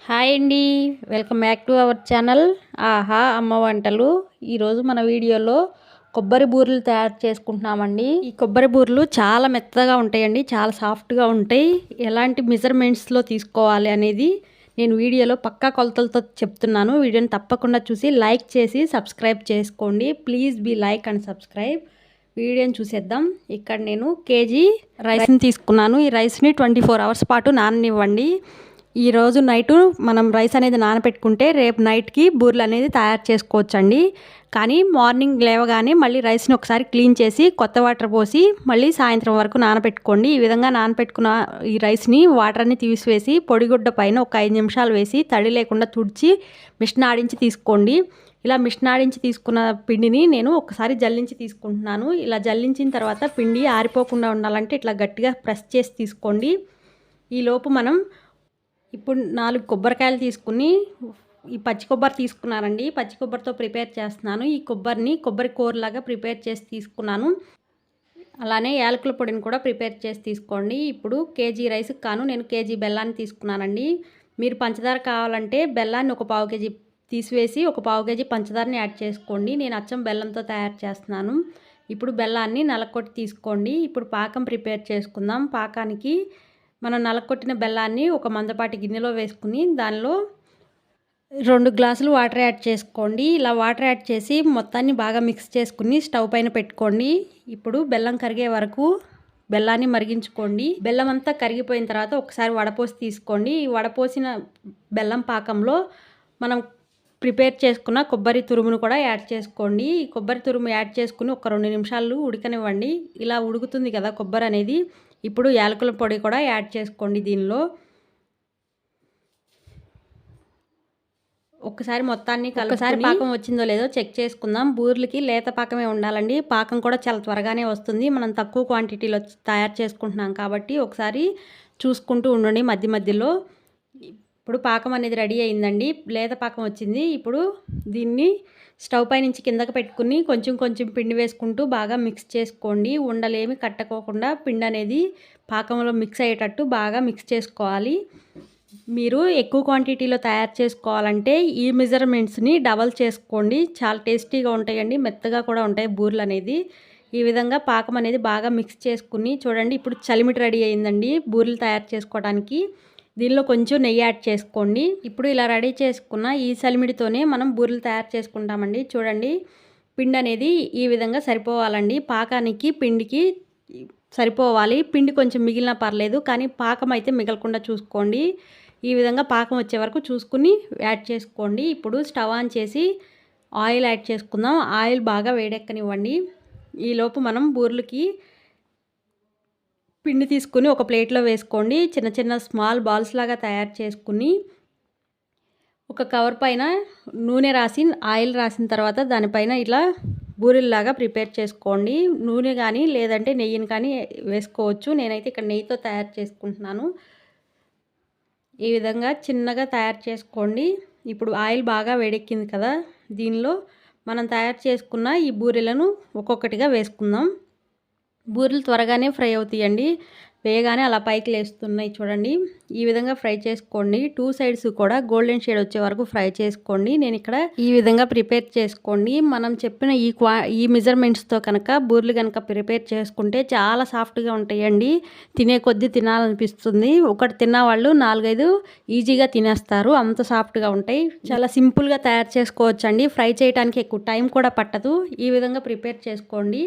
Hi అండి, welcome back to our channel ఆహా అమ్మ వంటలు. ఈరోజు మన వీడియోలో కొబ్బరి బూరెలు తయారు చేసుకుంటున్నామండి. ఈ కొబ్బరి బూరెలు చాలా మెత్తగా ఉంటాయండి, చాలా సాఫ్ట్గా ఉంటాయి. ఎలాంటి మెజర్మెంట్స్లో తీసుకోవాలి అనేది నేను వీడియోలో పక్కా కొలతలతో చెప్తున్నాను. వీడియోని తప్పకుండా చూసి లైక్ చేసి సబ్స్క్రైబ్ చేసుకోండి. Please be like and subscribe. వీడియోని చూసేద్దాం. ఇక్కడ నేను కేజీ రైస్ని తీసుకున్నాను. ఈ రైస్ని 24 hours పాటు నాననివ్వండి. ఈరోజు నైటు మనం రైస్ అనేది నానబెట్టుకుంటే రేపు నైట్కి బూరెలు అనేది తయారు చేసుకోవచ్చండి. కానీ మార్నింగ్ లేవగానే మళ్ళీ రైస్ని ఒకసారి క్లీన్ చేసి కొత్త వాటర్ పోసి మళ్ళీ సాయంత్రం వరకు నానబెట్టుకోండి. ఈ విధంగా నానబెట్టుకున్న ఈ రైస్ని వాటర్ అన్ని తీసివేసి పొడిగుడ్డ పైన ఒక 5 నిమిషాలు వేసి తడి లేకుండా తుడిచి మిషన్ ఆడించి తీసుకోండి. ఇలా మిషన్ ఆడించి తీసుకున్న పిండిని నేను ఒకసారి జల్లించి తీసుకుంటున్నాను. ఇలా జల్లించిన తర్వాత పిండి ఆరిపోకుండా ఉండాలంటే ఇట్లా గట్టిగా ప్రెస్ చేసి తీసుకోండి. ఈలోపు మనం ఇప్పుడు 4 కొబ్బరికాయలు తీసుకుని ఈ పచ్చి కొబ్బరి తీసుకున్నానండి. పచ్చి కొబ్బరితో ప్రిపేర్ చేస్తున్నాను. ఈ కొబ్బరిని కొబ్బరి కూరలాగా ప్రిపేర్ చేసి తీసుకున్నాను. అలానే యాలకుల పొడిని కూడా ప్రిపేర్ చేసి తీసుకోండి. ఇప్పుడు కేజీ రైస్కి కాను నేను కేజీ బెల్లాన్ని తీసుకున్నానండి. మీరు పంచదార కావాలంటే బెల్లాన్ని ఒక 1/4 kg తీసివేసి ఒక 1/4 kg పంచదారని యాడ్ చేసుకోండి. నేను అచ్చం బెల్లంతో తయారు చేస్తున్నాను. ఇప్పుడు బెల్లాన్ని నలకొట్టి తీసుకోండి. ఇప్పుడు పాకం ప్రిపేర్ చేసుకుందాం. పాకానికి మనం నలకొట్టిన బెల్లాన్ని ఒక మందపాటి గిన్నెలో వేసుకుని దానిలో 2 గ్లాసులు వాటర్ యాడ్ చేసుకోండి. ఇలా వాటర్ యాడ్ చేసి మొత్తాన్ని బాగా మిక్స్ చేసుకుని స్టవ్ పైన పెట్టుకోండి. ఇప్పుడు బెల్లం కరిగే వరకు బెల్లాన్ని మరిగించుకోండి. బెల్లం అంతా కరిగిపోయిన తర్వాత ఒకసారి వడపోసి తీసుకోండి. ఈ వడపోసిన బెల్లం పాకంలో మనం ప్రిపేర్ చేసుకున్న కొబ్బరి తురుమును కూడా యాడ్ చేసుకోండి. ఈ కొబ్బరి తురుము యాడ్ చేసుకుని ఒక 2 నిమిషాలు ఉడకనివ్వండి. ఇలా ఉడుకుతుంది కదా కొబ్బరి అనేది. ఇప్పుడు యాలకుల పొడి కూడా యాడ్ చేసుకోండి. దీనిలో ఒకసారి మొత్తాన్ని ఒకసారి పాకం వచ్చిందో లేదో చెక్ చేసుకుందాం. బూర్లకి లేత పాకమే ఉండాలండి. పాకం కూడా చాలా త్వరగానే వస్తుంది. మనం తక్కువ క్వాంటిటీలో తయారు చేసుకుంటున్నాం కాబట్టి ఒకసారి చూసుకుంటూ ఉండండి మధ్య మధ్యలో. ఇప్పుడు పాకం అనేది రెడీ అయిందండి. లేత పాకం వచ్చింది. ఇప్పుడు దీన్ని స్టవ్ పై నుంచి కిందకి పెట్టుకుని కొంచెం కొంచెం పిండి వేసుకుంటూ బాగా మిక్స్ చేసుకోండి. ఉండలేమి కట్టుకోకుండా పిండి అనేది పాకంలో మిక్స్ అయ్యేటట్టు బాగా మిక్స్ చేసుకోవాలి. మీరు ఎక్కువ క్వాంటిటీలో తయారు చేసుకోవాలంటే ఈ మెజర్మెంట్స్ని డబల్ చేసుకోండి. చాలా టేస్టీగా ఉంటాయండి, మెత్తగా కూడా ఉంటాయి బూరెలు అనేది. ఈ విధంగా పాకం అనేది బాగా మిక్స్ చేసుకుని చూడండి. ఇప్పుడు చలిమిడి రెడీ అయిందండి బూరెలు తయారు చేసుకోవడానికి. దీనిలో కొంచెం నెయ్యి యాడ్ చేసుకోండి. ఇప్పుడు ఇలా రెడీ చేసుకున్న ఈ చలిమిడితోనే మనం బూరెలు తయారు చేసుకుంటామండి. చూడండి, పిండి అనేది ఈ విధంగా సరిపోవాలండి. పాకానికి పిండికి సరిపోవాలి. పిండి కొంచెం మిగిలినా పర్లేదు, కానీ పాకం అయితే మిగలకుండా చూసుకోండి. ఈ విధంగా పాకం వచ్చే వరకు చూసుకుని యాడ్ చేసుకోండి. ఇప్పుడు స్టవ్ ఆన్ చేసి ఆయిల్ యాడ్ చేసుకుందాం. ఆయిల్ బాగా వేడెక్కనివ్వండి. ఈలోపు మనం బూరెలకి పిండి తీసుకుని ఒక ప్లేట్లో వేసుకోండి. చిన్న చిన్న స్మాల్ బాల్స్ లాగా తయారు చేసుకుని ఒక కవర్ పైన నూనె రాసి ఆయిల్ రాసిన తర్వాత దానిపైన ఇలా బూరెల్లాగా ప్రిపేర్ చేసుకోండి. నూనె కానీ లేదంటే నెయ్యిని కానీ వేసుకోవచ్చు. నేనైతే ఇక్కడ నెయ్యితో తయారు చేసుకుంటున్నాను. ఈ విధంగా చిన్నగా తయారు చేసుకోండి. ఇప్పుడు ఆయిల్ బాగా వేడెక్కింది కదా, దీనిలో మనం తయారు చేసుకున్న ఈ బూరెలను ఒక్కొక్కటిగా వేసుకుందాం. బూరెలు త్వరగానే ఫ్రై అవుతాయండి. వేగానే అలా పైకి లేస్తున్నాయి చూడండి. ఈ విధంగా ఫ్రై చేసుకోండి. 2 sides కూడా గోల్డెన్ షేడ్ వచ్చే వరకు ఫ్రై చేసుకోండి. నేను ఇక్కడ ఈ విధంగా ప్రిపేర్ చేసుకోండి. మనం చెప్పిన ఈ మెజర్మెంట్స్తో కనుక బూరెలు కనుక ప్రిపేర్ చేసుకుంటే చాలా సాఫ్ట్గా ఉంటాయండి. తినే కొద్దీ తినాలనిపిస్తుంది. ఒకటి తిన్న వాళ్ళు 4-5 ఈజీగా తినేస్తారు, అంత సాఫ్ట్గా ఉంటాయి. చాలా సింపుల్గా తయారు చేసుకోవచ్చండి. ఫ్రై చేయడానికి ఎక్కువ టైం కూడా పట్టదు. ఈ విధంగా ప్రిపేర్ చేసుకోండి.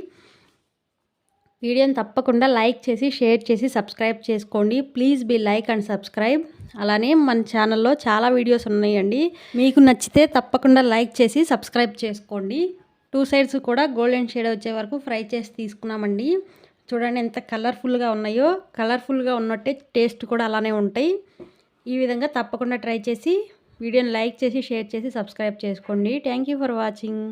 వీడియోని తప్పకుండా లైక్ చేసి షేర్ చేసి సబ్స్క్రైబ్ చేసుకోండి. Please be like and subscribe. అలానే మన ఛానల్లో చాలా వీడియోస్ ఉన్నాయండి. మీకు నచ్చితే తప్పకుండా లైక్ చేసి సబ్స్క్రైబ్ చేసుకోండి. 2 sides కూడా గోల్డెన్ షేడ్ వచ్చే వరకు ఫ్రై చేసి తీసుకున్నామండి. చూడండి ఎంత కలర్ఫుల్గా ఉన్నాయో. కలర్ఫుల్గా ఉన్నట్టే టేస్ట్ కూడా అలానే ఉంటాయి. ఈ విధంగా తప్పకుండా ట్రై చేసి వీడియోని లైక్ చేసి షేర్ చేసి సబ్స్క్రైబ్ చేసుకోండి. Thank you for watching.